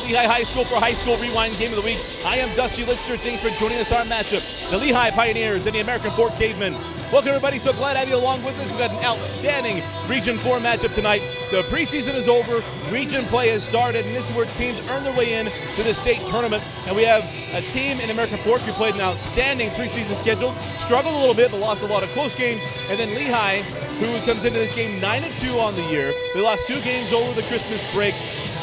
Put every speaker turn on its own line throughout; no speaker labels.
Lehi High School for High School Rewind Game of the Week. I am Dusty Lister. Thanks for joining us on our matchup. The Lehi Pioneers and the American Fork Cavemen. Welcome everybody, so glad to have you along with us. We've got an outstanding Region 4 matchup tonight. The preseason is over, region play has started, and this is where teams earn their way in to the state tournament. And we have a team in American Fork who played an outstanding preseason schedule, struggled a little bit but lost a lot of close games, and then Lehi, who comes into this game 9-2 on the year. They lost 2 games over the Christmas break,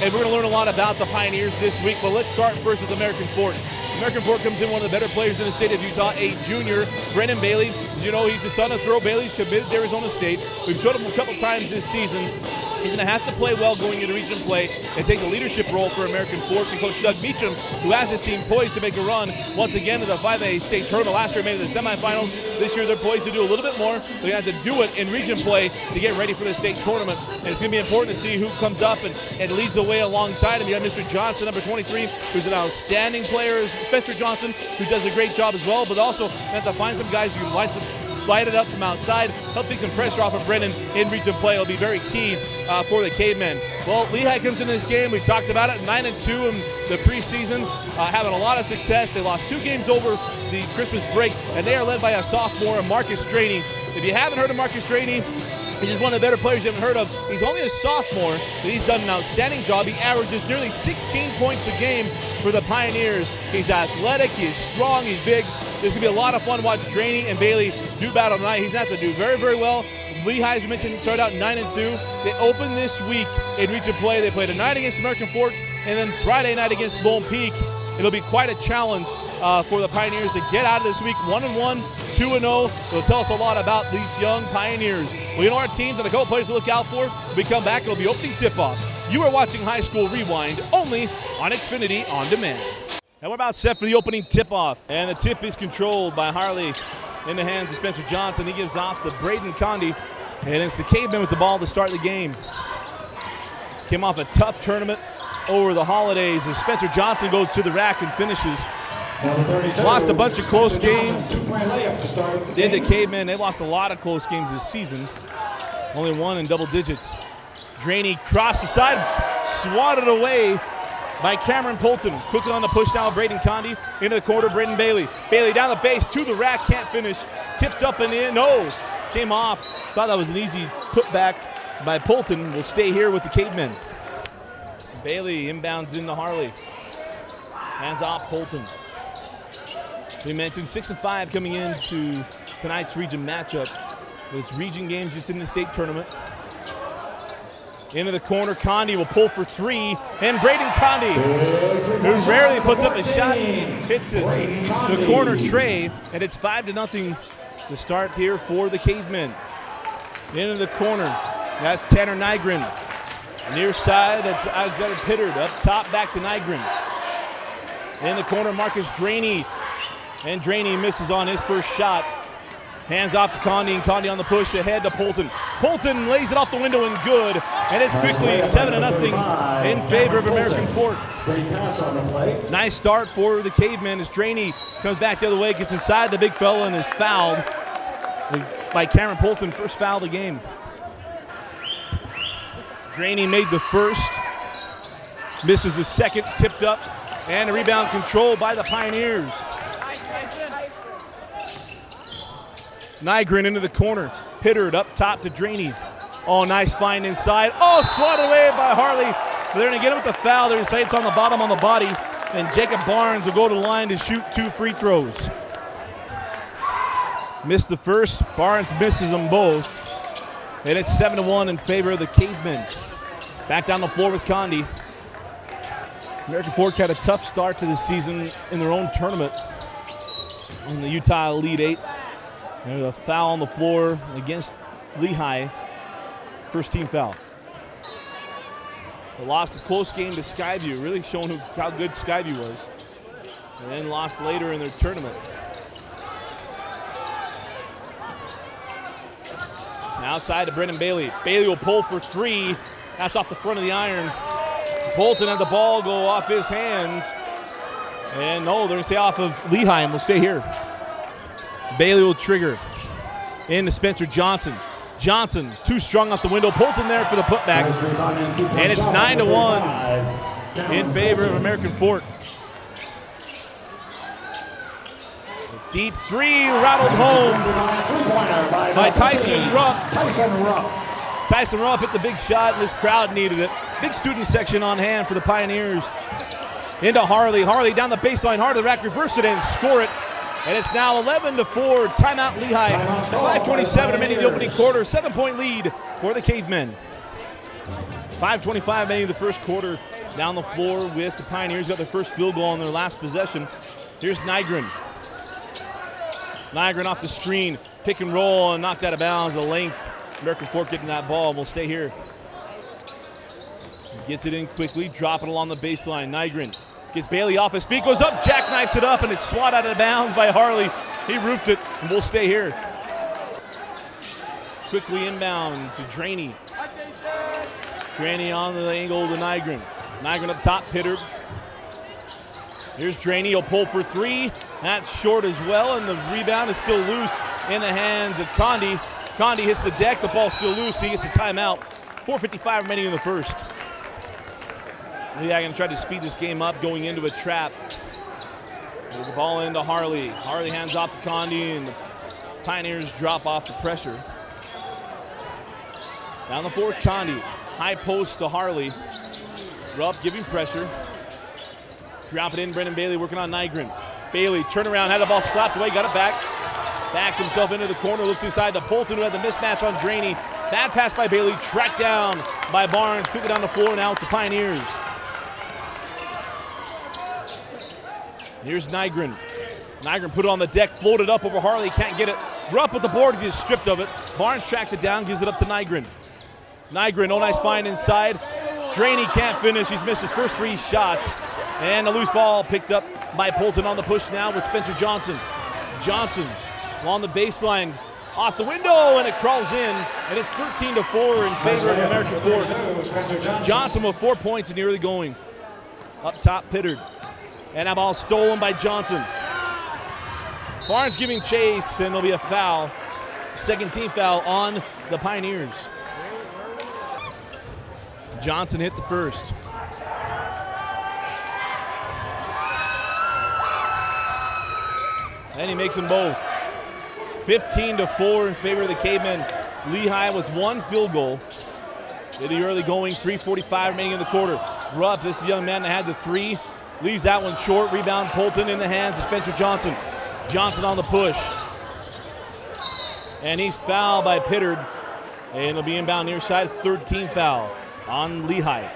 and we're going to learn a lot about the Pioneers this week. But let's start first with American Fork. American Fork comes in one of the better players in the state of Utah, a junior, Brennan Bailey. As you know, he's the son of Thurl Bailey. He's committed to Arizona State. We've showed him a couple times this season. He's going to have to play well going into region play and take a leadership role for American Fork. And Coach Doug Meacham, who has his team poised to make a run once again to the 5A state tournament. Last year, made it to the semifinals. This year, they're poised to do a little bit more. They're going to have to do it in region play to get ready for the state tournament. And it's going to be important to see who comes up and leads the way alongside him. You have Mr. Johnson, number 23, who's an outstanding player. Spencer Johnson, who does a great job as well, but also have to find some guys who like to light it up from outside, help take some pressure off of Brennan in region play. It'll be very key for the Cavemen. Well, Lehi comes into this game. We've talked about it, 9-2 in the preseason, having a lot of success. They lost 2 games over the Christmas break, and they are led by a sophomore, Marcus Straney. If you haven't heard of Marcus Straney, he's one of the better players you haven't heard of. He's only a sophomore, but he's done an outstanding job. He averages nearly 16 points a game for the Pioneers. He's athletic, he's strong, he's big. This is going to be a lot of fun to watch Draney and Bailey do battle tonight. He's going to have to do very, very well. Lehi, as you mentioned, started out 9-2. They open this week in region play. They played tonight against American Fork and then Friday night against Lone Peak. It'll be quite a challenge for the Pioneers to get out of this week 1-1, 2-0. It'll tell us a lot about these young Pioneers. Well, you know our teams and a couple players to look out for. When we come back, it'll be opening tip-off. You are watching High School Rewind only on Xfinity On Demand. And we're about set for the opening tip-off. And the tip is controlled by Harley in the hands of Spencer Johnson. He gives off to Braden Condi. And it's the Cavemen with the ball to start the game. Came off a tough tournament over the holidays as Spencer Johnson goes to the rack and finishes. Lost a bunch of close games. Then the Cavemen, they lost a lot of close games this season. Only one in double digits. Draney crossed the side, swatted away by Cameron Polton. Quickly on the push now, Braden Condi into the corner, Braden Bailey. Bailey down the base to the rack, can't finish. Tipped up and in, no, came off. Thought that was an easy putback by Polton. Will stay here with the Cavemen. Bailey inbounds into Harley. Hands off Polton. We mentioned 6-5 coming into tonight's region matchup. It's region games, it's in the state tournament. Into the corner, Condi will pull for 3, and Braden Condi, who rarely puts up a shot, hits it. The corner tray, and it's 5-0 to start here for the Cavemen. Into the corner, that's Tanner Nygren. Near side, that's Alexander Pittard. Up top, back to Nygren. In the corner, Marcus Draney. And Draney misses on his first shot. Hands off to Condi, and Condi on the push ahead to Polton. Polton lays it off the window and good. And it's quickly 7-0 in favor of American Fork. Nice start for the Cavemen as Draney comes back the other way, gets inside the big fella and is fouled by Cameron Polton. First foul of the game. Draney made the first, misses the second, tipped up, and a rebound controlled by the Pioneers. Nygren into the corner, Pittard up top to Draney. Oh, nice find inside. Oh, swatted away by Harley. They're going to get him with the foul. They're going to say it's on the bottom on the body, and Jacob Barnes will go to the line to shoot 2 free throws. Missed the first, Barnes misses them both. And it's 7-1 in favor of the Cavemen. Back down the floor with Condi. American Fork had a tough start to the season in their own tournament on the Utah Elite 8. There's a foul on the floor against Lehi. First team foul. They lost a close game to Skyview, really showing how good Skyview was. And then lost later in their tournament. Outside to Brendan Bailey. Bailey will pull for 3. That's off the front of the iron. Bolton had the ball go off his hands. And no, they're going to stay off of Lehi and will stay here. Bailey will trigger. Into Spencer Johnson. Johnson, too strong off the window. Bolton there for the putback. And it's 9-1. in favor of American Fork. Deep three, rattled home by Tyson Rupp. Tyson Rupp hit the big shot, and this crowd needed it. Big student section on hand for the Pioneers. Into Harley. Harley down the baseline, hard to the rack, reverse it and score it. And it's now 11-4, timeout Lehi. 5:27 remaining in the opening quarter, 7-point lead for the Cavemen. 5:25 remaining in the first quarter. Down the floor with the Pioneers, got their first field goal on their last possession. Here's Nygren. Nygren off the screen, pick and roll, and knocked out of bounds. The length, American Fork getting that ball, and will stay here. Gets it in quickly, drop it along the baseline. Nygren gets Bailey off his feet, goes up, jackknifes it up, and it's swat out of bounds by Harley. He roofed it, and we'll stay here. Quickly inbound to Draney. Draney on the angle to Nygren. Nygren up top, Pittard. Here's Draney, he'll pull for three. That's short as well, and the rebound is still loose in the hands of Condi. Condi hits the deck, the ball's still loose, he gets a timeout. 4:55 remaining in the first. Lehi going to try to speed this game up, going into a trap. The ball into Harley. Harley hands off to Condi, and the Pioneers drop off the pressure. Down the floor, Condi. High post to Harley. Rupp giving pressure. Drop it in, Brendan Bailey working on Nygren. Bailey, turnaround, had the ball slapped away, got it back. Backs himself into the corner, looks inside to Polton, who had the mismatch on Draney. Bad pass by Bailey, tracked down by Barnes. Quickly down the floor now with the Pioneers. Here's Nygren. Nygren put it on the deck, floated up over Harley, can't get it. Rupp with the board, gets stripped of it. Barnes tracks it down, gives it up to Nygren. Nygren, oh nice find inside. Draney can't finish, he's missed his first three shots. And a loose ball picked up by Polton on the push now with Spencer Johnson. Johnson along the baseline, off the window, and it crawls in, and it's 13-4 in favor of American Fork. Johnson with 4 points in the early going. Up top, Pittard. And that ball stolen by Johnson. Barnes giving chase, and there'll be a foul. Second team foul on the Pioneers. Johnson hit the first. And he makes them both. 15-4 in favor of the Cavemen. Lehi with one field goal. In the early going, 3:45 remaining in the quarter. Rupp, this young man that had the three, leaves that one short. Rebound, Polton in the hands of Spencer Johnson. Johnson on the push. And he's fouled by Pittard. And it'll be inbound near side. It's third team foul on Lehi.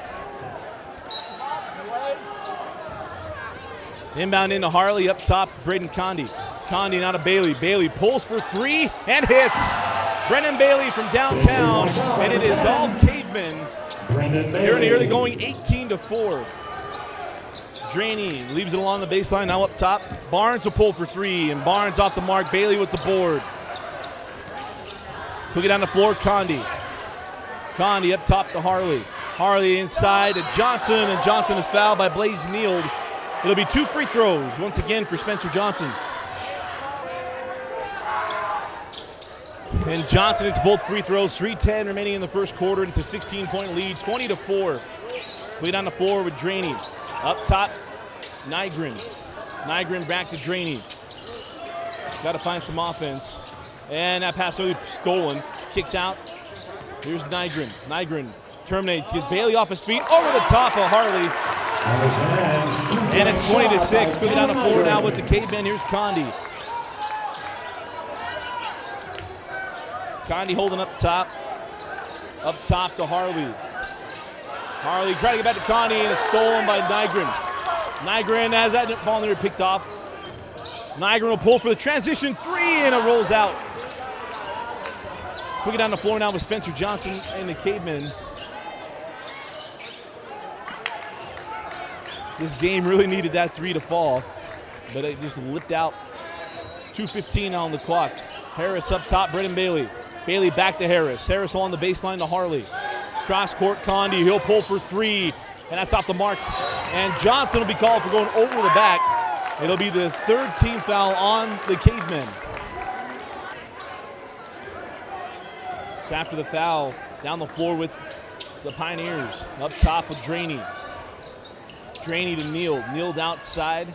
Inbound into Harley, up top, Braden Condi. Condi now to Bailey. Bailey pulls for three and hits. Brendan Bailey from downtown, and it is all Cavemen. Here in the early going, 18-4. Draney leaves it along the baseline, now up top. Barnes will pull for three, and Barnes off the mark. Bailey with the board. Quickly down the floor, Condi. Condi up top to Harley. Harley inside to Johnson, and Johnson is fouled by Blaze Neild. It'll be two free throws once again for Spencer Johnson. And Johnson hits both free throws. 3:10 remaining in the first quarter. It's a 16-point lead, 20-4. Play down the floor with Draney. Up top, Nygren. Nygren back to Draney. Got to find some offense. And that pass really stolen. Kicks out. Here's Nygren. Nygren terminates. Gets Bailey off his feet. Over the top of Harley. And it's 20-6. Going down the floor now with the Cavemen. Here's Condi. Condi holding up top. Up top to Harley. Harley trying to get back to Condi, and it's stolen by Nygren. Nygren has that ball there picked off. Nygren will pull for the transition three, and it rolls out. Quickly down the floor now with Spencer Johnson and the Cavemen. This game really needed that three to fall, but it just lipped out. 2:15 on the clock. Harris up top, Brendan Bailey. Bailey back to Harris. Harris along the baseline to Harley. Cross court, Condi. He'll pull for three, and that's off the mark. And Johnson will be called for going over the back. It'll be the third team foul on the Cavemen. So after the foul, down the floor with the Pioneers. Up top with Draney. Draney to Neal. Neal outside.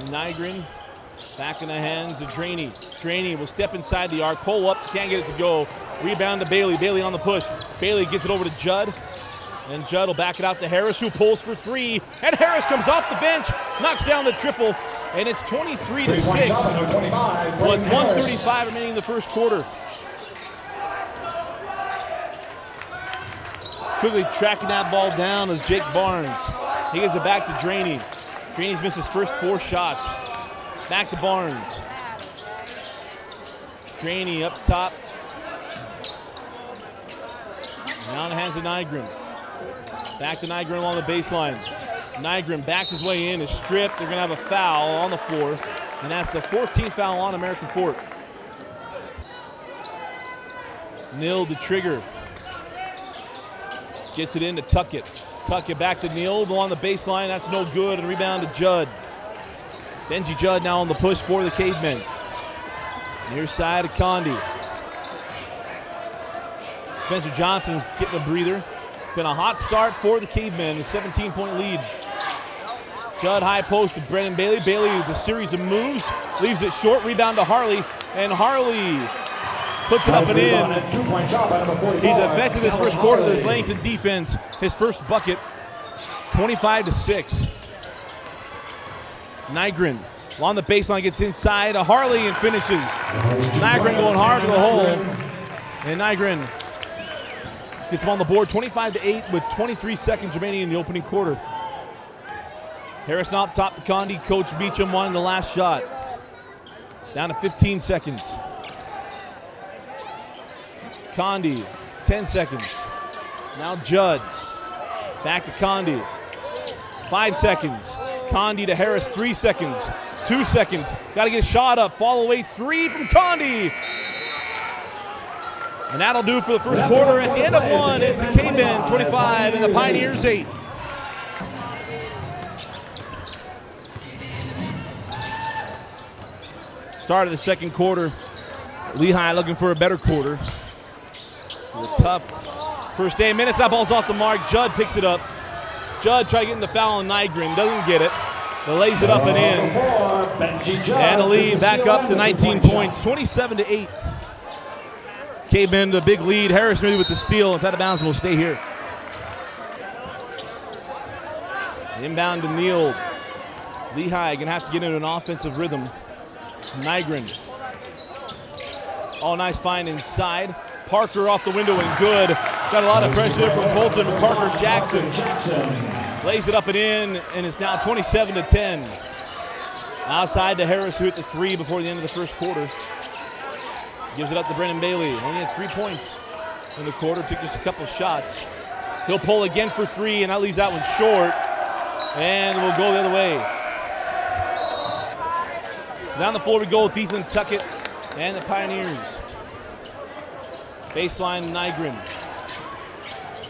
Nygren back in the hands of Draney. Draney will step inside the arc, pull up, can't get it to go. Rebound to Bailey. Bailey on the push. Bailey gets it over to Judd. And Judd will back it out to Harris, who pulls for three. And Harris comes off the bench, knocks down the triple, and it's 23-6 with 1:35 remaining in the first quarter. Quickly tracking that ball down is Jake Barnes. He gives it back to Draney. Draney's missed his first 4 shots. Back to Barnes. Draney up top. Now in the hands of Nygren. Back to Nygren along the baseline. Nygren backs his way in, is stripped. They're going to have a foul on the floor, and that's the 14th foul on American Fork. Neal to Trigger. Gets it in to Tuckett. Tuckett back to Neal along the baseline. That's no good. And rebound to Judd. Benji Judd now on the push for the Cavemen. Near side of Condi. Spencer Johnson's getting a breather. Been a hot start for the Cavemen. A 17-point lead. Judd high post to Brennan Bailey. Bailey with a series of moves. Leaves it short. Rebound to Harley. And Harley puts it up and in. He's affected this first quarter with his length and defense. His first bucket, 25-6. Nygren along the baseline, gets inside to Harley and finishes. Nygren going hard to the hole. And Nygren gets him on the board, 25-8 with 23 seconds remaining in the opening quarter. Harris now up top to Condi. Coach Beecham wanting the last shot. Down to 15 seconds. Condi, 10 seconds. Now Judd. Back to Condi. 5 seconds. Condi to Harris, 3 seconds. 2 seconds. Got to get a shot up. Fall away 3 from Condi. And that'll do it for the first quarter. At the end of one, it's the Cavemen 25 and the Pioneers 8. Start of the second quarter. Lehi looking for a better quarter. A tough first 8 minutes. That ball's off the mark. Judd picks it up. Judd trying to get in the foul on Nygren. Doesn't get it. But lays it up and in. And the lead back up to 19 points. 27-8. Cavemen to a big lead. Harris maybe with the steal. Inside of bounds and will stay here. Inbound to Neal. Lehi going to have to get into an offensive rhythm. Nygren. Oh, nice find inside. Parker off the window and good. Got a lot of pressure from Bolton. Parker Jackson lays it up and in, and it's now 27-10. Outside to Harris, who hit the 3 before the end of the first quarter. Gives it up to Brennan Bailey. Only had 3 points in the quarter. Took just a couple shots. He'll pull again for 3, and that leaves that one short. And we'll go the other way. So down the floor we go with Ethan Tuckett and the Pioneers. Baseline Nygren.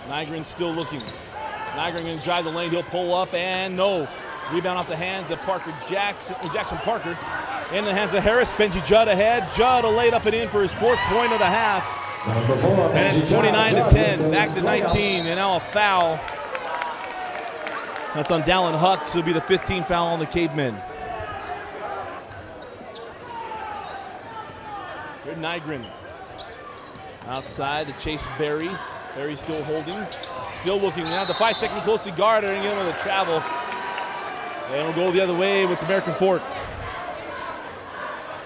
Nygren still looking. Nygren going to drive the lane. He'll pull up and no. Rebound off the hands of Jackson Parker. In the hands of Harris. Benji Judd ahead. Judd will lay it up and in for his 4th point of the half. And it's 29-10. Back to 19. And now a foul. That's on Dallin Huck. So it'll be the 15th foul on the Cavemen. Good Nygren. Outside to chase Barry. Barry still holding. Still looking. Now the 5-second closely guarded and get him with a travel. And we'll go the other way with American Fork.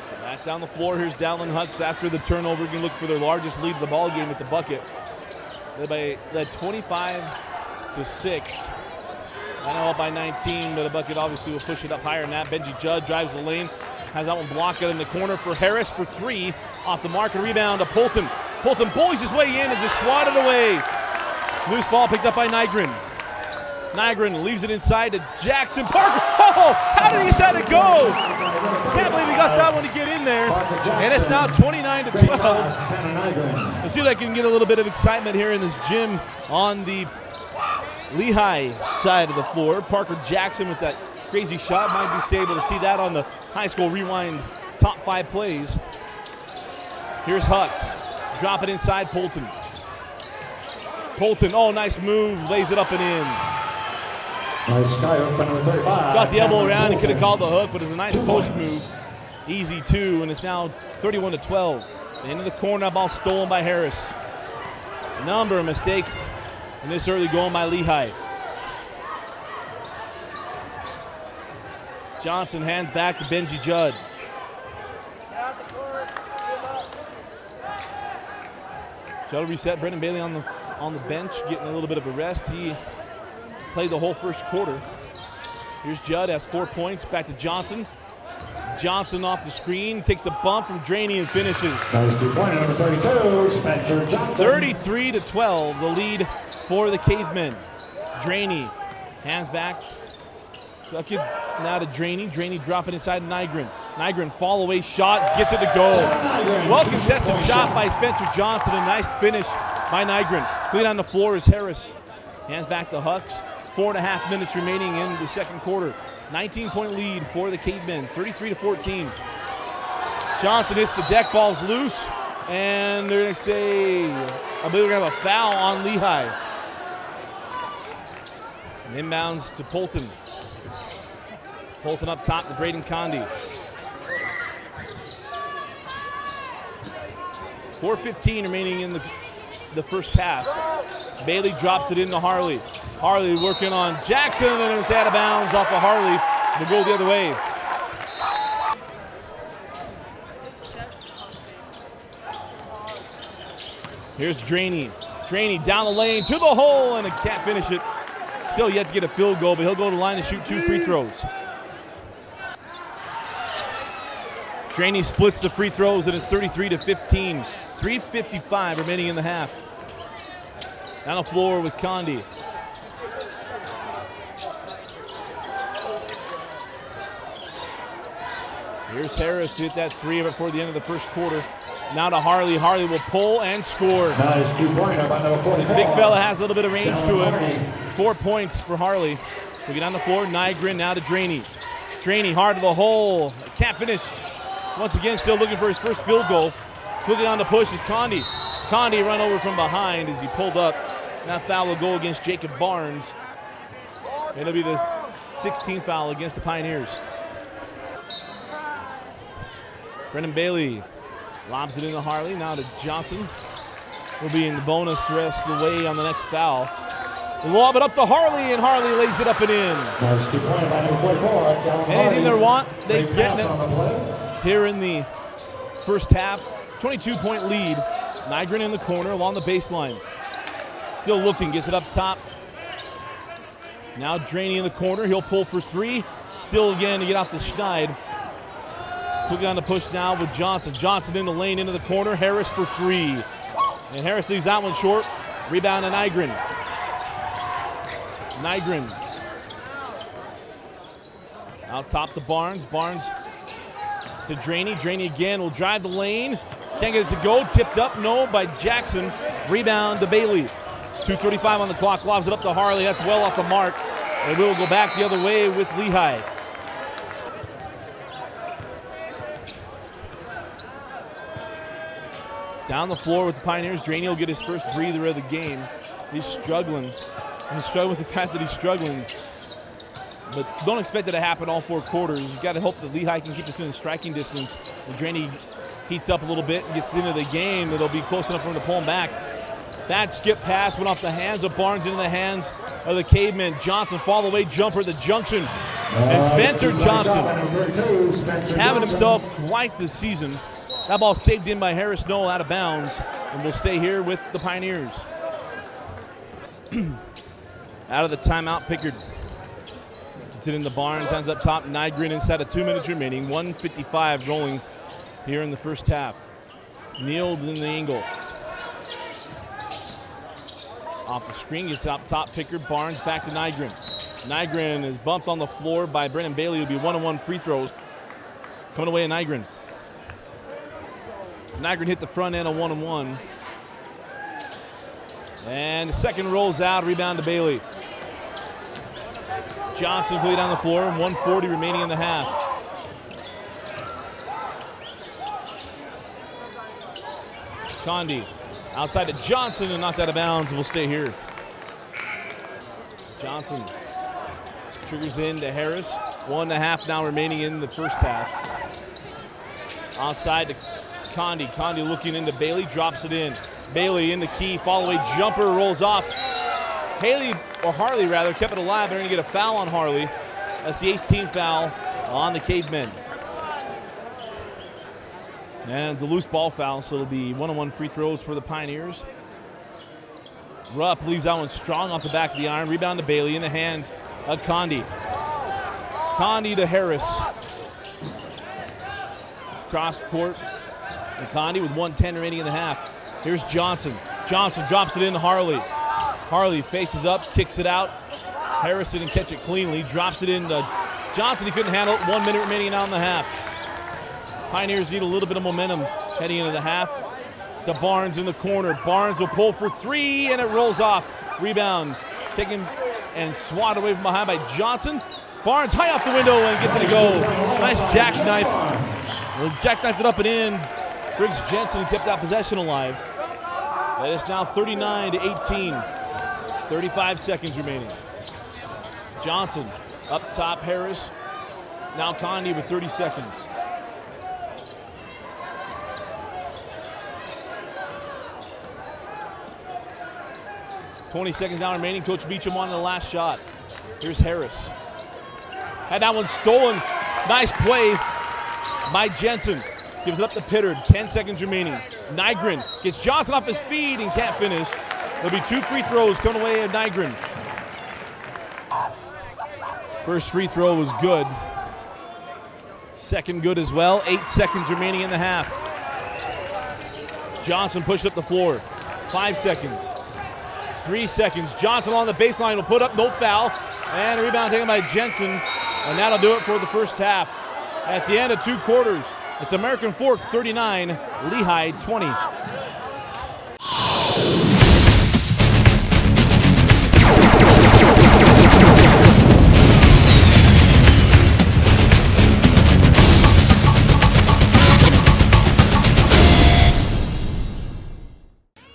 So back down the floor. Here's Dallin Hucks after the turnover. Going to look for their largest lead of the ball game with the bucket. Led 25-6. I know up by 19, but a bucket obviously will push it up higher than that. Benji Judd drives the lane. Has that one blocked out in the corner for Harris for 3. Off the mark and rebound to Polton. Polton bullies his way in and just swatted away. Loose ball picked up by Nygren. Nygren leaves it inside to Jackson Parker. Oh, how did he get that to go? Can't believe he got that one to get in there. And it's now 29-12. Let's see if I can get a little bit of excitement here in this gym on the Lehi side of the floor. Parker Jackson with that crazy shot. Might be able to see that on the high school rewind top 5 plays. Here's Hucks. Drop it inside Polton. Polton, oh, nice move. Lays it up and in.
Nice sky hook by number 35.
Got the elbow around. He could have called the hook, but it's a nice post move. Easy two, and it's now 31-12. Into the corner, ball stolen by Harris. A number of mistakes in this early going by Lehi. Johnson hands back to Benji Judd. Judd reset. Brendan Bailey on the bench, getting a little bit of a rest. He played the whole first quarter. Here's Judd, has 4 points. Back to Johnson. Johnson off the screen, takes a bump from Draney and finishes.
That was 2-pointer, number 32, Spencer Johnson.
33-12, the lead for the Cavemen. Draney, hands back. Now to Draney. Draney dropping inside Nygren. Nygren fall away shot, gets it to go. Well contested shot by Spencer Johnson. A nice finish by Nygren. Clean on the floor is Harris. Hands back to Hucks. 4.5 minutes remaining in the second quarter. 19-point lead for the Cavemen, 33-14. Johnson hits the deck, ball's loose, and they're going to say, I believe we're going to have a foul on Lehi. And inbounds to Polton. Polton up top to Braden Condi. 4:15 remaining in the first half. Bailey drops it into Harley. Harley working on Jackson, and it's out of bounds off of Harley. We'll go the other way. Here's Draney. Draney down the lane to the hole, and can't finish it. Still yet to get a field goal, but he'll go to the line and shoot 2 free throws. Draney splits the free throws, and it's 33-15. 3:55 remaining in the half. Down the floor with Condi. Here's Harris to hit that three before the end of the first quarter. Now to Harley. Harley will pull and score.
Nice 2-pointer by number 44.
The big fella has a little bit of range to him. 4 points for Harley. We get on the floor. Nygren now to Draney. Draney hard to the hole. Can't finish. Once again, still looking for his first field goal. Quickly on the push is Condi. Condi run over from behind as he pulled up. That foul will go against Jacob Barnes. It'll be the 16th foul against the Pioneers. Brendan Bailey lobs it into Harley. Now to Johnson. Will be in the bonus rest of the way on the next foul. They lob it up to Harley, and Harley lays it up and in.
Nice 2-pointer by number 44.
Anything they want, they get it here in the first half. 22-point lead. Nygren in the corner along the baseline. Still looking, gets it up top. Now Draney in the corner. He'll pull for three. Still again to get off the schneid. Quickly on the push now with Johnson. Johnson in the lane, into the corner. Harris for three. And Harris leaves that one short. Rebound to Nygren. Nygren. Out top to Barnes. Barnes to Draney. Draney again will drive the lane. Can't get it to go. Tipped up, no, by Jackson. Rebound to Bailey. 2:35 on the clock. Lobs it up to Harley. That's well off the mark. And we'll go back the other way with Lehi. Down the floor with the Pioneers. Draney will get his first breather of the game. He's struggling. He's struggling with the fact that he's struggling. But don't expect it to happen all 4 quarters. You've got to hope that Lehi can keep this within striking distance. When Draney heats up a little bit and gets into the game, it'll be close enough for him to pull him back. Bad skip pass went off the hands of Barnes into the hands of the Cavemen. Johnson fall away jumper at the junction. And Spencer Johnson having himself quite the season. That ball saved in by Harris Noel out of bounds, and will stay here with the Pioneers. Out of the timeout, Pickard gets it in the Barnes, ends up top. Nygren inside of 2 minutes remaining. 1:55 rolling here in the first half. Kneeled in the angle. Off the screen, gets up top. Pickard, Barnes back to Nygren. Nygren is bumped on the floor by Brendan Bailey. It'll be 1-on-1 free throws coming away at Nygren. Nygren hit the front end on 1-on-1. And the second rolls out, rebound to Bailey. Johnson played on the floor, 1:40 remaining in the half. Condi outside to Johnson and knocked out of bounds. Will stay here. Johnson Triggers in to Harris. 1.5 now remaining in the first half. Outside to Condi. Condi looking into Bailey, drops it in. Bailey in the key, follow-away jumper, rolls off. Harley rather, kept it alive. They're going to get a foul on Harley. That's the 18th foul on the Cavemen. And it's a loose ball foul, so it'll be one-on-one free throws for the Pioneers. Rupp leaves that one strong off the back of the iron. Rebound to Bailey in the hands of Condi. Condi to Harris. Cross court. And Condi with 1:10 remaining in the half. Here's Johnson. Johnson drops it in to Harley. Harley faces up, kicks it out. Harris didn't catch it cleanly. Drops it in to Johnson. He couldn't handle it. 1 minute remaining now in the half. Pioneers need a little bit of momentum heading into the half. To Barnes in the corner. Barnes will pull for three, and it rolls off. Rebound taken and swatted away from behind by Johnson. Barnes high off the window and gets it to go. Nice jackknife. Jackknifed it up and in. Briggs Jensen kept that possession alive. That is now 39-18. 35 seconds remaining. Johnson up top, Harris. Now Condi with 30 seconds. $20 now remaining. Coach Beecham on the last shot. Here's Harris. Had that one stolen. Nice play by Jensen. Gives it up to Pittard. 10 seconds remaining. Nygren gets Johnson off his feet and can't finish. There'll be 2 free throws coming away at Nygren. First free throw was good. Second good as well. 8 seconds remaining in the half. Johnson pushed up the floor. 5 seconds. 3 seconds. Johnson on the baseline will put up, no foul. And a rebound taken by Jensen. And that'll do it for the first half. At the end of 2 quarters, it's American Fork 39, Lehi 20.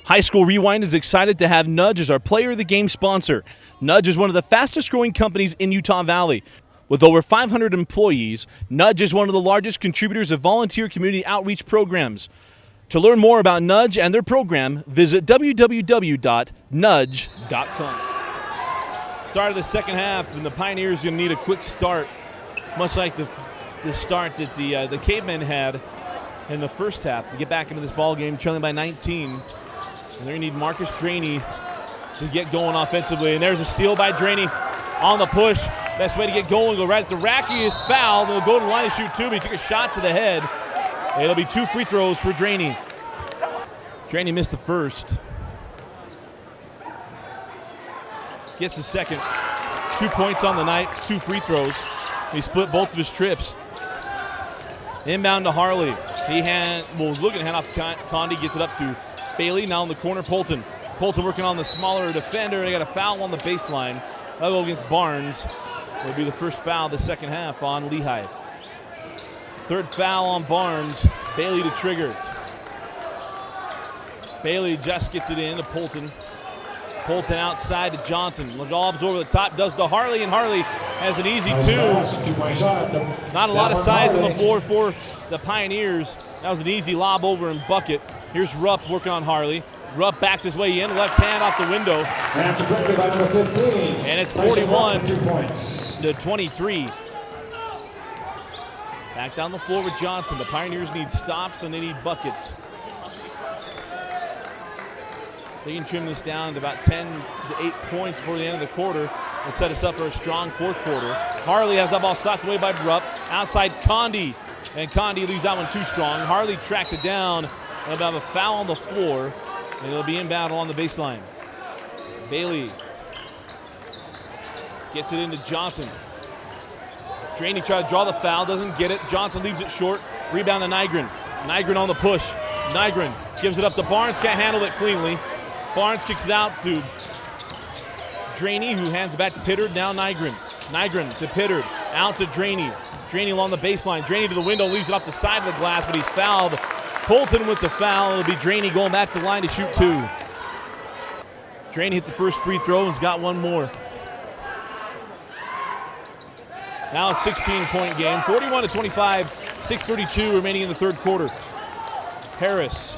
High School Rewind is excited to have Nudge as our Player of the Game sponsor. Nudge is one of the fastest growing companies in Utah Valley. With over 500 employees, Nudge is one of the largest contributors of volunteer community outreach programs. To learn more about Nudge and their program, visit www.nudge.com. Start of the second half, and the Pioneers are going to need a quick start, much like the start that the Cavemen had in the first half to get back into this ball game, trailing by 19. And they're going to need Marcus Draney to get going offensively. And there's a steal by Draney on the push. Best way to get going, go right at the rack. He is fouled. He'll go to the line to shoot 2, but he took a shot to the head. It'll be 2 free throws for Draney. Draney missed the first. Gets the second. 2 points on the night, 2 free throws. He split both of his trips. Inbound to Harley. He was looking to hand off Condi, gets it up to Bailey. Now in the corner, Polton. Polton working on the smaller defender. They got a foul on the baseline. That'll go against Barnes. It'll be the first foul of the second half on Lehi. Third foul on Barnes. Bailey to trigger. Bailey just gets it in to Polton. Polton outside to Johnson. Lobs over the top, does to Harley, and Harley has an easy 2. Not a lot of size on the floor for the Pioneers. That was an easy lob over and bucket. Here's Rupp working on Harley. Rupp backs his way in, left hand off the window. And it's 41 to 23. Back down the floor with Johnson. The Pioneers need stops and they need buckets. They can trim this down to about 10 to 8 points before the end of the quarter and set us up for a strong fourth quarter. Harley has that ball slapped away by Rupp. Outside Condi, and Condi leaves that one too strong. Harley tracks it down, and they'll have a foul on the floor, and it'll be inbound along the baseline. Bailey gets it into Johnson. Draney tried to draw the foul, doesn't get it. Johnson leaves it short. Rebound to Nygren. Nygren on the push. Nygren gives it up to Barnes, can't handle it cleanly. Barnes kicks it out to Draney, who hands it back to Pittard. Now Nygren. Nygren to Pittard. Out to Draney. Draney along the baseline. Draney to the window, leaves it off the side of the glass, but he's fouled. Polton with the foul. It'll be Draney going back to the line to shoot 2. Draney hit the first free throw and has got one more. Now a 16-point game, 41-25, 6:32 remaining in the third quarter. Harris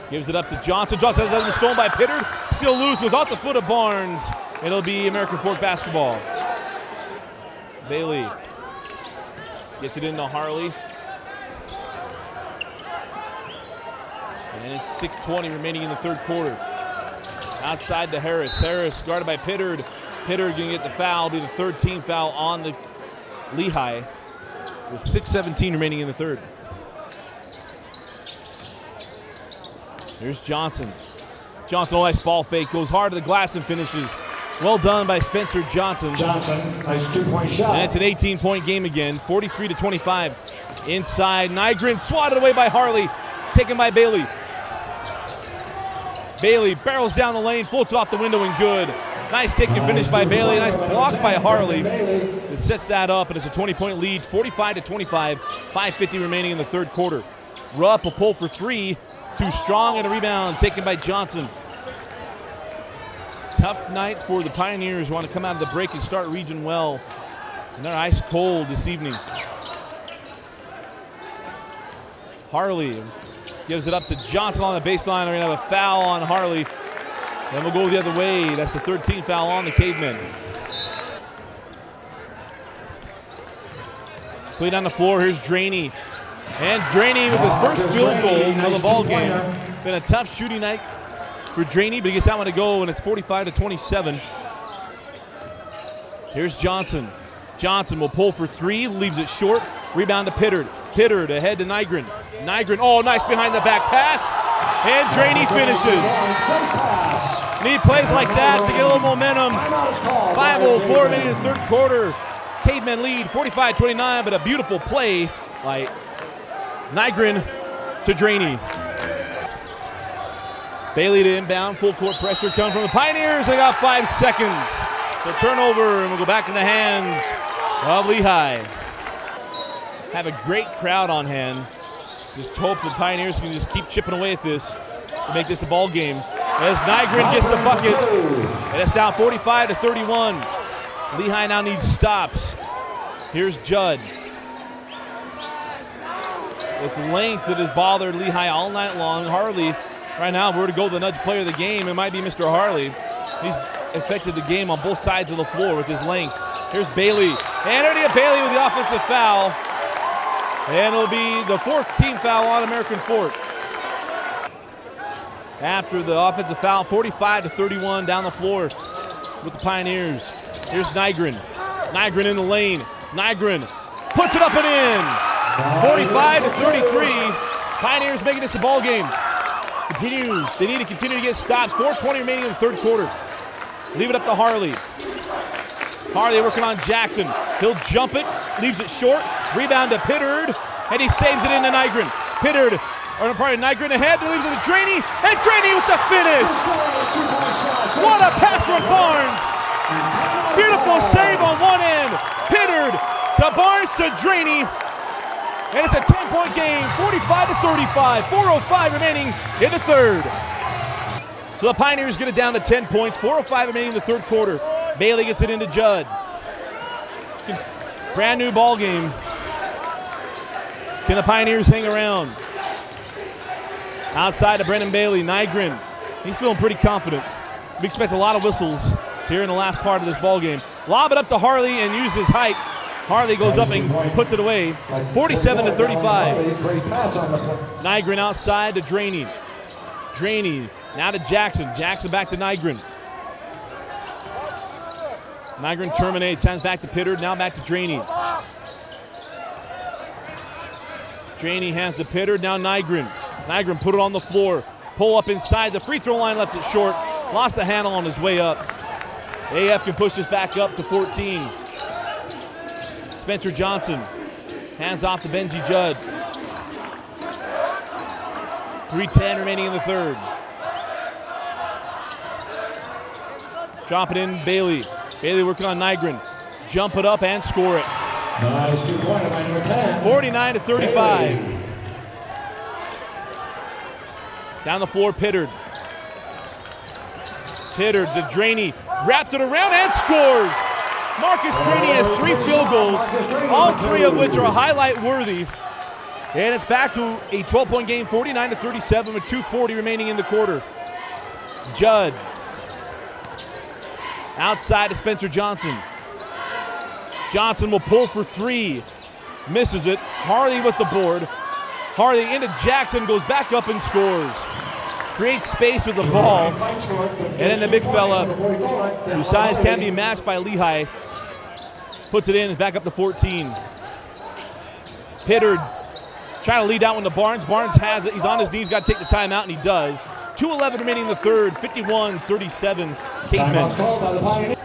gives it up to Johnson. Johnson has it stolen by Pittard. Still loose, goes off the foot of Barnes. It'll be American Fork basketball. Bailey gets it into Harley. And it's 6:20 remaining in the third quarter. Outside to Harris. Harris guarded by Pittard. Pittard going to get the foul, be the third team foul on the Lehi with 6:17 remaining in the third. Here's Johnson. Johnson, nice ball fake, goes hard to the glass and finishes. Well done by Spencer Johnson.
Johnson, nice 2-point shot.
And it's an 18-point game again, 43-25. Inside, Nygren swatted away by Harley, taken by Bailey. Bailey barrels down the lane, floats it off the window and good. Nice take and finish by Bailey, nice block by Harley. It sets that up, and it's a 20-point lead, 45-25, 5:50 remaining in the third quarter. Rupp will pull for three, too strong, and a rebound taken by Johnson. Tough night for the Pioneers, want to come out of the break and start region well. And they're ice cold this evening. Harley gives it up to Johnson on the baseline. They're going to have a foul on Harley. Then we'll go the other way. That's the 13th foul on the Cavemen. Play down the floor. Here's Draney. And Draney with his first field goal of the ball game. Been a tough shooting night for Draney, but he gets that one to go, and it's 45-27. Here's Johnson. Johnson will pull for three, leaves it short. Rebound to Pittard. Pittard ahead to Nygren. Nygren, oh, nice behind the back pass. And Draney finishes. Need plays like that to get a little momentum. 5:04 remaining in the third quarter. Cavemen lead 45-29, but a beautiful play by Nygren to Draney. Bailey to inbound, full court pressure coming from the Pioneers. They got 5 seconds. So turnover, and we'll go back in the hands of Lehi. Have a great crowd on hand. Just hope the Pioneers can just keep chipping away at this to make this a ball game. As Nygren gets the bucket, and it's now 45-31. Lehi now needs stops. Here's Judd. It's length that has bothered Lehi all night long. Harley, right now, if we were to go the nudge player of the game, it might be Mr. Harley. He's affected the game on both sides of the floor with his length. Here's Bailey. And already Bailey with the offensive foul. And it'll be the fourth team foul on American Fork. After the offensive foul, 45-31 down the floor with the Pioneers. Here's Nygren. Nygren in the lane. Nygren puts it up and in. 45-33. Pioneers making this a ball game. They need to continue to get stops. 4:20 remaining in the third quarter. Leave it up to Harley. Harley working on Jackson. He'll jump it, leaves it short. Rebound to Pittard, and he saves it into Nygren. Nygren ahead, and leaves it to Draney, and Draney with the finish. What a pass from Barnes. Beautiful save on one end. Pittard to Barnes to Draney, and it's a 10-point game, 45-35, 4:05 remaining in the third. So the Pioneers get it down to 10 points, 4:05 remaining in the third quarter. Bailey gets it into Judd. Brand new ball game. Can the Pioneers hang around? Outside to Brendan Bailey, Nygren. He's feeling pretty confident. We expect a lot of whistles here in the last part of this ball game. Lob it up to Harley and use his height. Harley goes up and puts it away. 47-35. Nygren outside to Draney. Draney now to Jackson. Jackson back to Nygren. Nygren terminates, hands back to Pittard, now back to Draney. Draney hands to Pittard, now Nygren. Nygren put it on the floor, pull up inside, the free throw line left it short, lost the handle on his way up. AF can push this back up to 14. Spencer Johnson, hands off to Benji Judd. 3:10 remaining in the third. Drop it in, Bailey. Bailey working on Nygren. Jump it up and score it.
Nice 2-pointer by number 10.
49-35. Down the floor, Pittard. Pittard to Draney. Wrapped it around and scores. Marcus Draney has 3 field goals, all 3 of which are highlight worthy. And it's back to a 12-point game, 49-37 with 2:40 remaining in the quarter. Judd outside to Spencer Johnson. Johnson will pull for 3. Misses it. Harley with the board. Harley into Jackson, goes back up and scores. Creates space with the ball. And then the big fella, whose size can be matched by Lehi, puts it in, is back up to 14. Pittard trying to lead out one to Barnes. Barnes has it. He's on his knees, got to take the timeout, and he does. 2:11 remaining in the third, 51-37 Cavemen.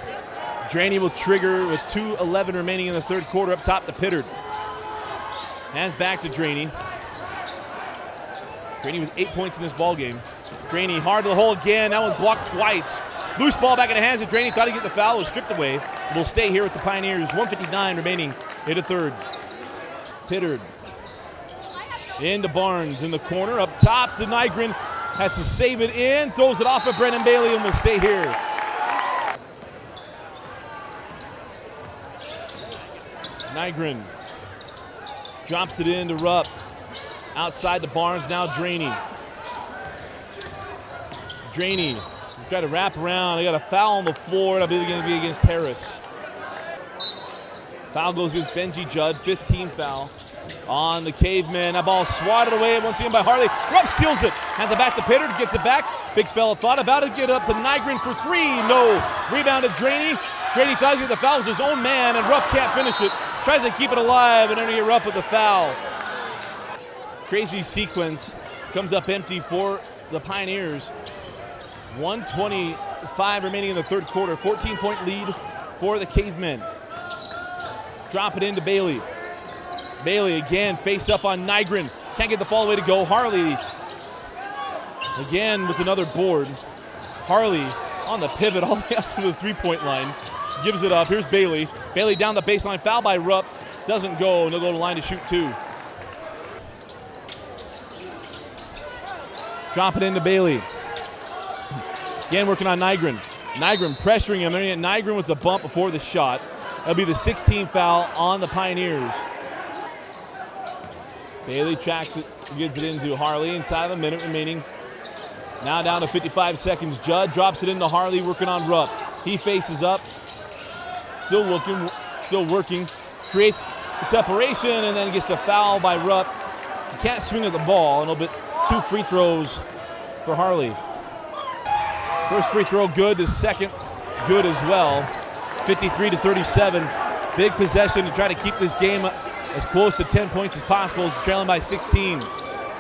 Draney will trigger with 2:11 remaining in the third quarter, up top to Pittard. Hands back to Draney. Draney with 8 points in this ball game. Draney hard to the hole again. That one's blocked twice. Loose ball back in the hands of Draney. Thought he'd get the foul. It was stripped away. Will stay here with the Pioneers. 1:59 remaining in the third. Pittard into Barnes in the corner. Up top to Nygren. Has to save it in. Throws it off of Brennan Bailey and will stay here. Nygren drops it in to Rupp. Outside to Barnes, now Draney. Draney try to wrap around. They got a foul on the floor. That'll be going to be against Harris. Foul goes against Benji Judd, 15 foul on the Cavemen. That ball swatted away once again by Harley. Rupp steals it. Hands it back to Pittard, gets it back. Big fella thought about it, get it up to Nygren for 3. No. Rebound to Draney. Draney thought he had the foul. It was his own man, and Rupp can't finish it. Tries to keep it alive, and then he get Rupp with the foul. Crazy sequence. Comes up empty for the Pioneers. 1:25 remaining in the third quarter. 14-point lead for the Cavemen. Drop it into Bailey. Bailey again, face up on Nygren. Can't get the fall away to go. Harley again with another board. Harley on the pivot all the way up to the three-point line. Gives it up. Here's Bailey. Bailey down the baseline. Foul by Rupp. Doesn't go, and they'll go to the line to shoot 2. Drop it into Bailey. Again working on Nygren. Nygren pressuring him. Nygren with the bump before the shot. That'll be the 16th foul on the Pioneers. Bailey tracks it, gets it into Harley. Inside of a minute remaining. Now down to 55 seconds. Judd drops it into Harley, working on Rupp. He faces up. Still looking, still working. Creates separation and then gets a foul by Rupp. He can't swing at the ball, and it'll be 2 free throws for Harley. First free throw good, his second good as well. 53-37. Big possession to try to keep this game as close to 10 points as possible. Trailing by 16.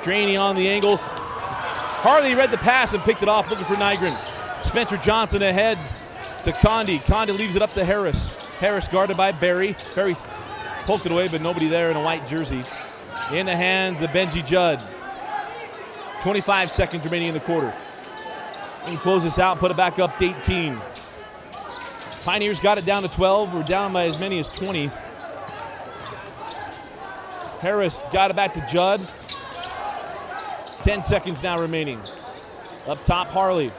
Draney on the angle. Harley read the pass and picked it off, looking for Nygren. Spencer Johnson ahead to Condi. Condi leaves it up to Harris. Harris guarded by Barry. Barry poked it away, but nobody there in a white jersey. In the hands of Benji Judd. 25 seconds remaining in the quarter. And close this out, put it back up to 18. Pioneers got it down to 12. We're down by as many as 20. Harris got it back to Judd. 10 seconds now remaining. Up top, Harley.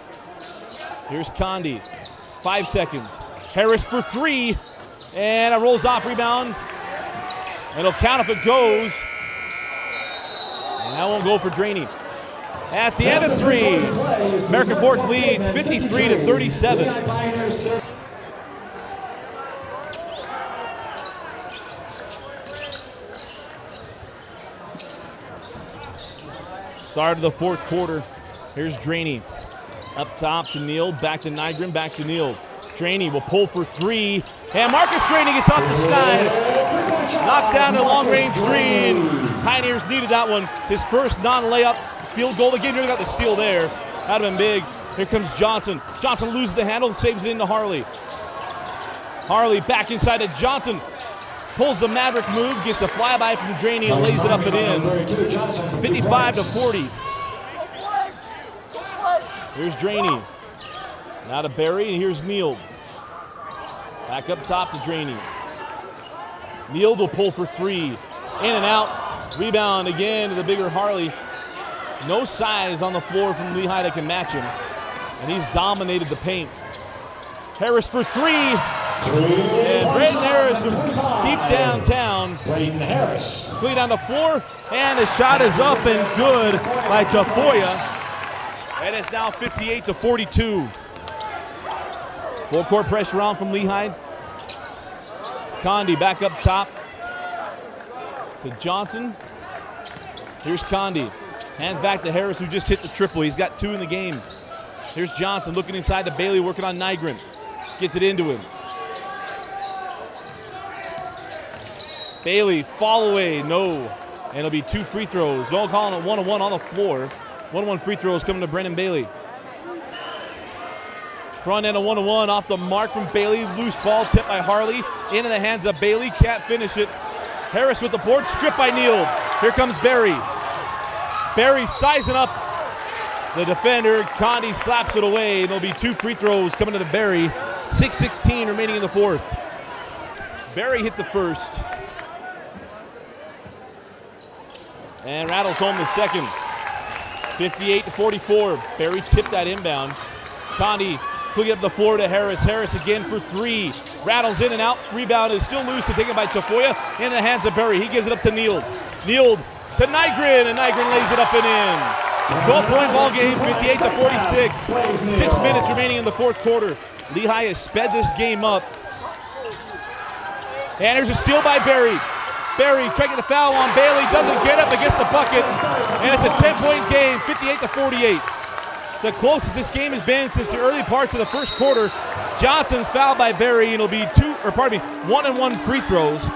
Here's Condi. 5 seconds. Harris for 3. And it rolls off, rebound. It'll count if it goes. And that won't go for Draney. At the end of 3, American Fork leads 53-37. Start of the fourth quarter. Here's Draney. Up top to Neal, back to Nygren, back to Neal. Draney will pull for 3. And Marcus Draney gets off the schneid. Knocks down the long-range 3. And Pioneers needed that one. His first non-layup field goal. The game nearly got the steal there. That would have been big. Here comes Johnson. Johnson loses the handle, saves it into Harley. Harley back inside to Johnson. Pulls the Maverick move, gets a flyby from Draney and lays it up and in. 55-40. Here's Draney. Now to Barry, and here's Neal. Back up top to Draney. Neal will pull for 3. In and out. Rebound again to the bigger Harley. No size on the floor from Lehi that can match him. And he's dominated the paint. Harris for 3. And Braden Harris from deep downtown.
Braden Harris.
Clean on the floor, and the shot is up and good by Tafoya. And it's now 58-42. Full court pressure on from Lehi. Condi back up top to Johnson. Here's Condi. Hands back to Harris, who just hit the triple. He's got 2 in the game. Here's Johnson looking inside to Bailey, working on Nygren. Gets it into him. Bailey, fall away, no. And it'll be 2 free throws. Don't call it 1-on-1 on the floor. 1-on-1 free throws coming to Brendan Bailey. Front end of 1-on-1 off the mark from Bailey. Loose ball tipped by Harley. Into the hands of Bailey, can't finish it. Harris with the board, stripped by Neal. Here comes Barry. Barry sizing up the defender. Condi slaps it away. It'll be 2 free throws coming to Barry. 6:16 remaining in the fourth. Barry hit the first. And rattles home the second. 58-44. Barry tipped that inbound. Condi hooking up the floor to Harris. Harris again for 3. Rattles in and out. Rebound is still loose and taken by Tafoya. In the hands of Barry. He gives it up to Neal. Neal to Nygren, and Nygren lays it up and in. 12-point ball game, 58-46. 6 minutes remaining in the fourth quarter. Lehi has sped this game up. And there's a steal by Barry. Barry trying to get the foul on Bailey, doesn't get up against the bucket. And it's a 10-point game, 58-48. The closest this game has been since the early parts of the first quarter. Johnson's fouled by Barry, and it'll be 1-on-1 free throws.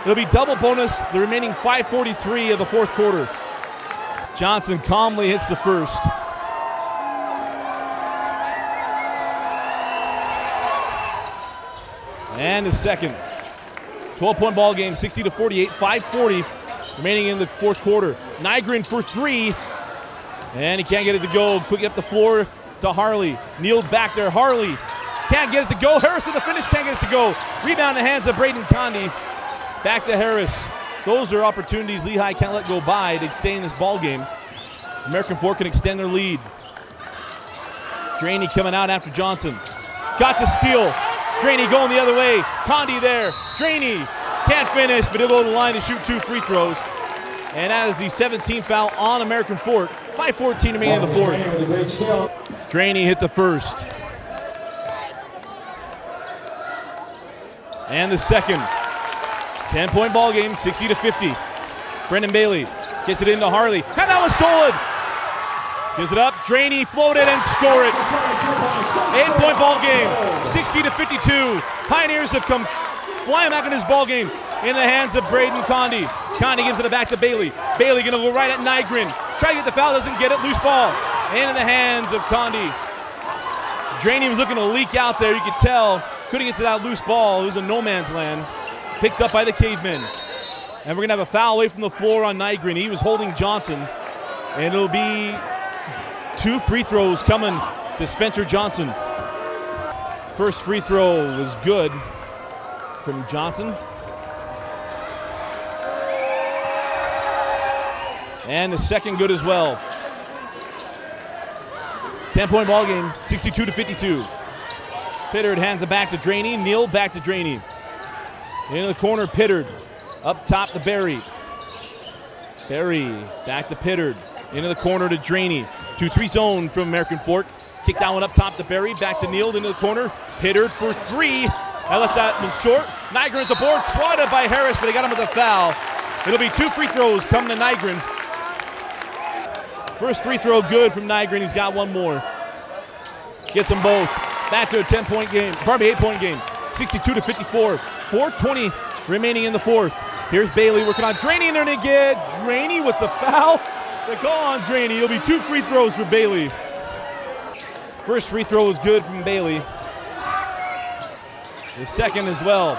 It'll be double bonus the remaining 5:43 of the fourth quarter. Johnson calmly hits the first. And the second. 12-point ball game, 60-48, 5:40 remaining in the fourth quarter. Nygren for 3, and he can't get it to go. Quickly up the floor to Harley. Neal back there. Harley can't get it to go. Harris to the finish, can't get it to go. Rebound in the hands of Braden Condi. Back to Harris. Those are opportunities Lehi can't let go by to stay in this ball game. American Fork can extend their lead. Draney coming out after Johnson. Got the steal. Draney going the other way. Condi there. Draney can't finish, but he'll go to the line to shoot 2 free throws. And that is the 17th foul on American Fork. 5:14 remaining in the fourth. Draney hit the first. And the second. 10-point ball game, 60-50. Brendan Bailey gets it into Harley. And that was stolen. Gives it up. Draney floated and score it. 8-point ball game, 60-52. Pioneers have come flying back in this ball game in the hands of Braden Condi. Condi gives it back to Bailey. Bailey gonna go right at Nygren. Try to get the foul, doesn't get it. Loose ball. And in the hands of Condi. Draney was looking to leak out there. You could tell. Couldn't get to that loose ball. It was a no man's land. Picked up by the Cavemen. And we're gonna have a foul away from the floor on Nygren. He was holding Johnson. And it'll be 2 free throws coming to Spencer Johnson. First free throw was good from Johnson. And the second good as well. 10-point ball game, 62-52. Pittard hands it back to Draney. Neal back to Draney. Into the corner, Pittard. Up top to Barry. Barry back to Pittard. Into the corner to Draney. 2-3 zone from American Fork. Kick that one up top to Barry. Back to Neal into the corner. Pittard for 3. I left that one short. Nygren at the board. Swatted by Harris, but he got him with a foul. It'll be 2 free throws coming to Nygren. First free throw good from Nygren. He's got one more. Gets them both. Back to a 10-point game. Probably 8-point game. 62-54. 4:20 remaining in the fourth. Here's Bailey working on Draney in there again. Draney with the foul. The call on Draney. It'll be 2 free throws for Bailey. First free throw was good from Bailey. The second as well.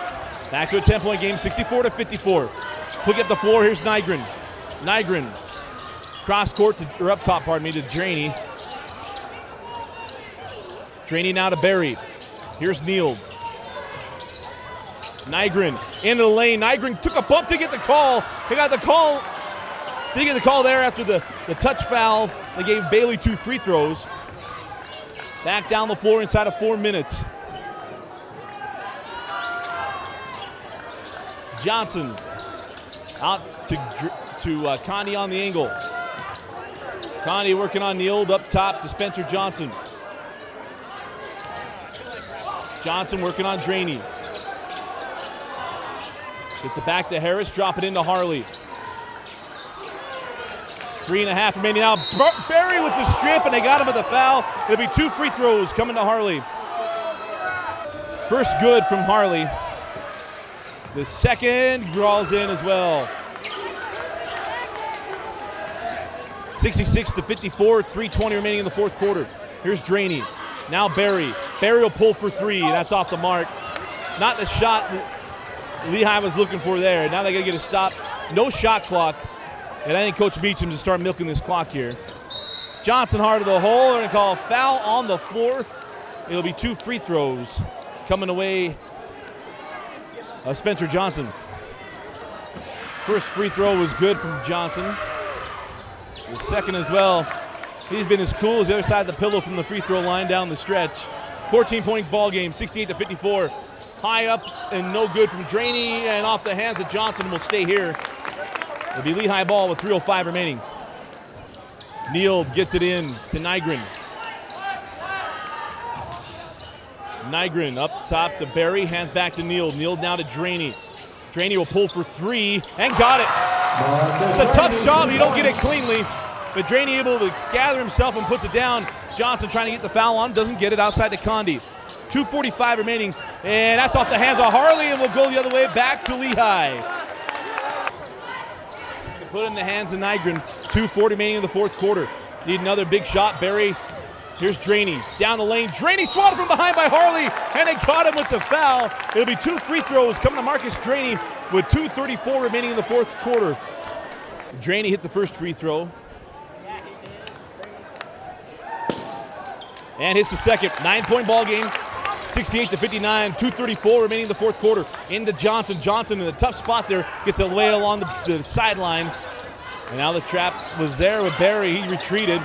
Back to a 10-point game, 64-54. Pick up the floor. Here's Nygren. Nygren. Cross court to, or up top, pardon me, to Draney. Draney now to Barry. Here's Neal. Nygren into the lane. Nygren took a bump to get the call. He got the call. Didn't get the call there after the touch foul. They gave Bailey 2 free throws. Back down the floor inside of 4 minutes. Johnson out to Condi on the angle. Condi working on Neal up top to Spencer Johnson. Johnson working on Draney. Gets it back to Harris, drop it into Harley. 3.5 remaining now. Barry with the strip, and they got him with the foul. There'll be 2 free throws coming to Harley. First good from Harley. The second crawls in as well. 66-54, 3:20 remaining in the fourth quarter. Here's Draney. Now Barry. Barry will pull for 3. That's off the mark. Not the shot that Lehi was looking for there. Now they got to get a stop. No shot clock. And I think Coach Beecham to start milking this clock here. Johnson hard to the hole. They're going to call a foul on the floor. It'll be 2 free throws coming away of Spencer Johnson. First free throw was good from Johnson. The second as well. He's been as cool as the other side of the pillow from the free throw line down the stretch. 14-point ball game, 68-54. High up and no good from Draney, and off the hands of Johnson will stay here. It'll be Lehigh ball with 3:05 remaining. Neal gets it in to Nygren. Nygren up top to Barry, hands back to Neal. Neal now to Draney. Draney will pull for 3 and got it. It's a tough shot, but you don't get it cleanly. But Draney able to gather himself and puts it down. Johnson trying to get the foul on, doesn't get it outside to Condi. 2:45 remaining, and that's off the hands of Harley, and will go the other way back to Lehi. Put it in the hands of Nygren. 2:40 remaining in the fourth quarter. Need another big shot. Barry. Here's Draney. Down the lane. Draney swatted from behind by Harley, and they caught him with the foul. It'll be 2 free throws coming to Marcus Draney with 2:34 remaining in the fourth quarter. Draney hit the first free throw. And hits the second. 9-point ball game. 68-59, 2:34 remaining in the fourth quarter. Into Johnson. Johnson in a tough spot there. Gets away along the sideline. And now the trap was there with Barry. He retreated.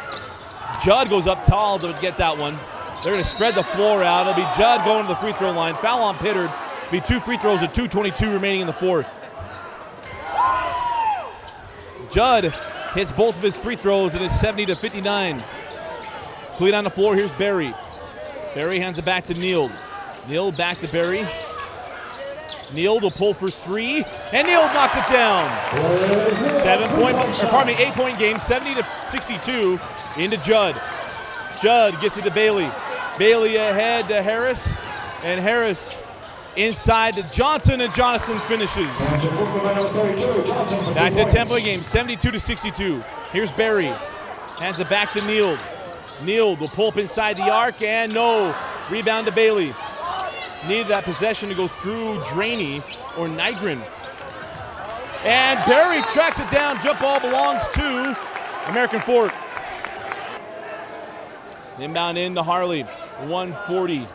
Judd goes up tall to get that one. They're going to spread the floor out. It'll be Judd going to the free throw line. Foul on Pittard. It'll be 2 free throws at 2:22 remaining in the fourth. Judd hits both of his free throws, and it's 70-59. Clean on the floor. Here's Barry. Barry hands it back to Neal. Neal back to Barry. Neal will pull for 3, and Neal knocks it down. 8-point game, 70-62 into Judd. Judd gets it to Bailey. Bailey ahead to Harris, and Harris inside to Johnson, and Johnson finishes. Back to the 10-point game, 72-62. Here's Barry. Hands it back to Neal. Neal will pull up inside the arc, and no. Rebound to Bailey. Needed that possession to go through Draney or Nygren. And Barry tracks it down. Jump ball belongs to American Fork. Inbound into Harley. 1:40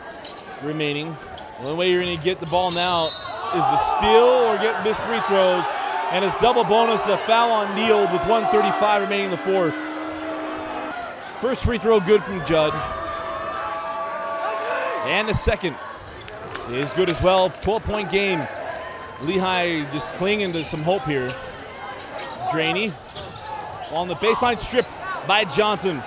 remaining. The only way you're going to get the ball now is to steal or get missed free throws. And it's double bonus, the foul on Neal with 1:35 remaining in the fourth. First free throw good from Judd. And the second is good as well. 12-point game. Lehi just clinging to some hope here. Draney on the baseline, stripped by Johnson.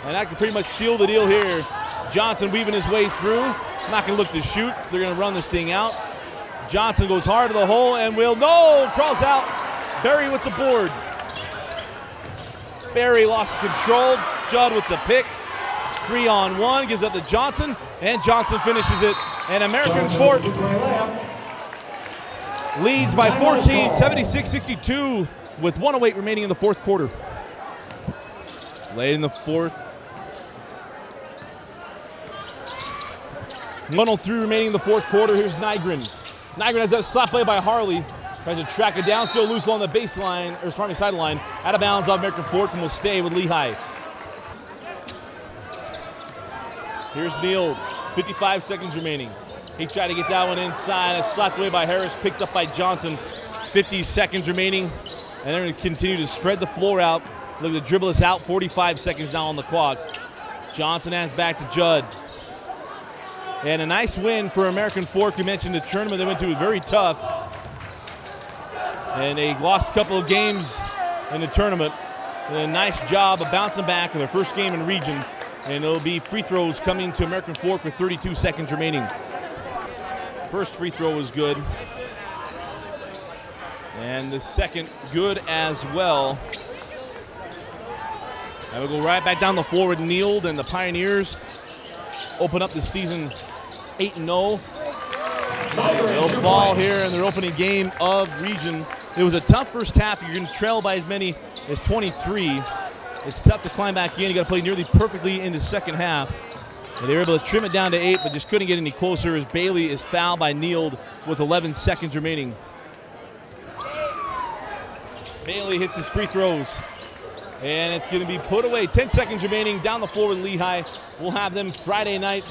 And that can pretty much seal the deal here. Johnson weaving his way through. Not going to look to shoot. They're going to run this thing out. Johnson goes hard to the hole and crawls out. Barry with the board. Barry lost control. Judd with the pick. 3-on-1, gives up to Johnson, and Johnson finishes it. And American Fork leads by 14, 76-62, with 1:08 remaining in the fourth quarter. Late in the fourth. 1:03 remaining in the fourth quarter. Here's Nygren. Nygren has that slap play by Harley. Tries to track it down, still loose along the baseline, or sideline. Out of bounds off American Fork, and will stay with Lehi. Here's Neal, 55 seconds remaining. He tried to get that one inside. It's slapped away by Harris, picked up by Johnson. 50 seconds remaining, and they're going to continue to spread the floor out. Look to dribble this out, 45 seconds now on the clock. Johnson hands back to Judd. And a nice win for American Fork. We mentioned the tournament they went to was very tough. And they lost a couple of games in the tournament. And a nice job of bouncing back in their first game in region. And it'll be free throws coming to American Fork with 32 seconds remaining. First free throw was good. And the second good as well. And we'll go right back down the floor with Neild, and the Pioneers open up the season 8-0. They'll fall here in their opening game of region. It was a tough first half. You're going to trail by as many as 23. It's tough to climb back in. You got to play nearly perfectly in the second half. And they were able to trim it down to 8, but just couldn't get any closer as Bailey is fouled by Neild with 11 seconds remaining. Bailey hits his free throws, and it's going to be put away. 10 seconds remaining down the floor with Lehi. We'll have them Friday night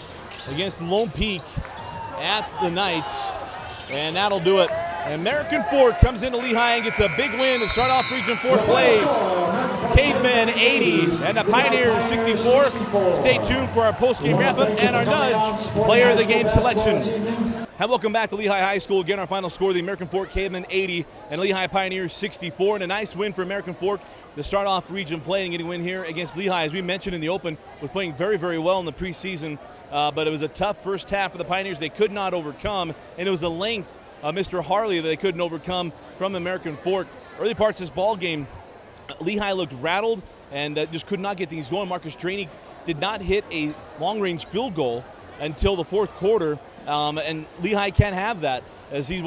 against Lone Peak at the Knights, and that'll do it. American Fork comes into Lehi and gets a big win to start off Region 4 play. Cavemen 80 and the Pioneers 64. Stay tuned for our post-game wrap-up and our Nudge Player of the Game selection. And welcome back to Lehi High School. Again, our final score, the American Fork Cavemen 80 and Lehi Pioneers 64. And a nice win for American Fork to start off region play and getting a win here against Lehi. As we mentioned in the open, was playing very, very well in the preseason. But it was a tough first half for the Pioneers. They could not overcome. And it was the length of Mr. Harley that they couldn't overcome from American Fork. Early parts of this ball game, Lehi looked rattled and just could not get things going. Marcus Draney did not hit a long-range field goal until the fourth quarter. And Lehi can't have that, as he's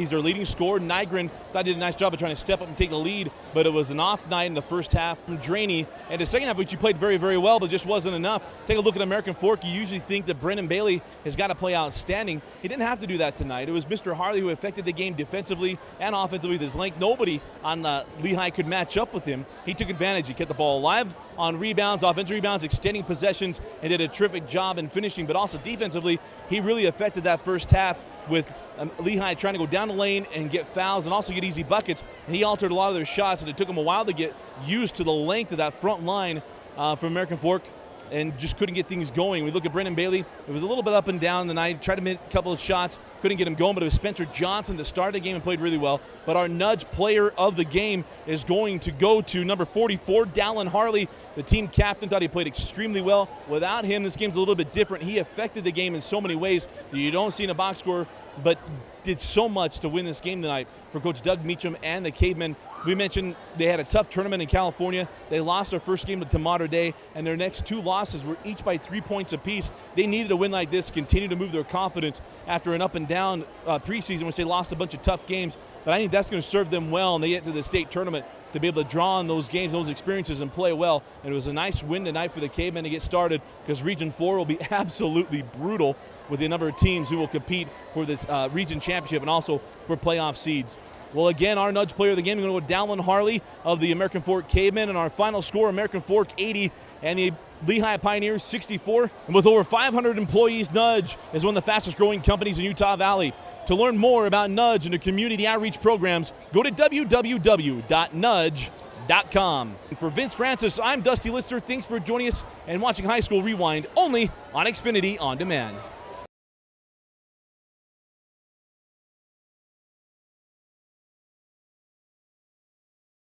their leading scorer. Nygren thought he did a nice job of trying to step up and take the lead, but it was an off night in the first half from Draney. And the second half, which he played very, very well, but just wasn't enough. Take a look at American Fork. You usually think that Brennan Bailey has got to play outstanding. He didn't have to do that tonight. It was Mr. Harley who affected the game defensively and offensively with his length. Nobody on Lehi could match up with him. He took advantage. He kept the ball alive on rebounds, offensive rebounds, extending possessions, and did a terrific job in finishing. But also defensively, he really affected that first half with Lehi trying to go down the lane and get fouls and also get easy buckets. And he altered a lot of their shots, and it took him a while to get used to the length of that front line from American Fork, and just couldn't get things going. We look at Brennan Bailey. It was a little bit up and down tonight. Tried to make a couple of shots, couldn't get him going, but it was Spencer Johnson that started the game and played really well. But our Nudge Player of the Game is going to go to number 44, Dallin Harley, the team captain. Thought he played extremely well. Without him, this game's a little bit different. He affected the game in so many ways that you don't see in a box score, but did so much to win this game tonight for Coach Doug Meacham and the Cavemen. We mentioned they had a tough tournament in California. They lost their first game to Mater Dei, and their next two losses were each by 3 points apiece. They needed a win like this to continue to move their confidence after an up-and-down preseason, which they lost a bunch of tough games. But I think that's going to serve them well when they get to the state tournament, to be able to draw on those games, those experiences, and play well. And it was a nice win tonight for the Cavemen to get started, because Region 4 will be absolutely brutal with the number of teams who will compete for this region championship and also for playoff seeds. Well, again, our Nudge Player of the Game, we're going to go Dallin Harley of the American Fork Cavemen, and our final score, American Fork 80 and the Lehi Pioneers 64. And with over 500 employees, Nudge is one of the fastest growing companies in Utah Valley. To learn more about Nudge and the community outreach programs, go to www.nudge.com. And for Vince Francis, I'm Dusty Lister. Thanks for joining us and watching High School Rewind, only on Xfinity On Demand.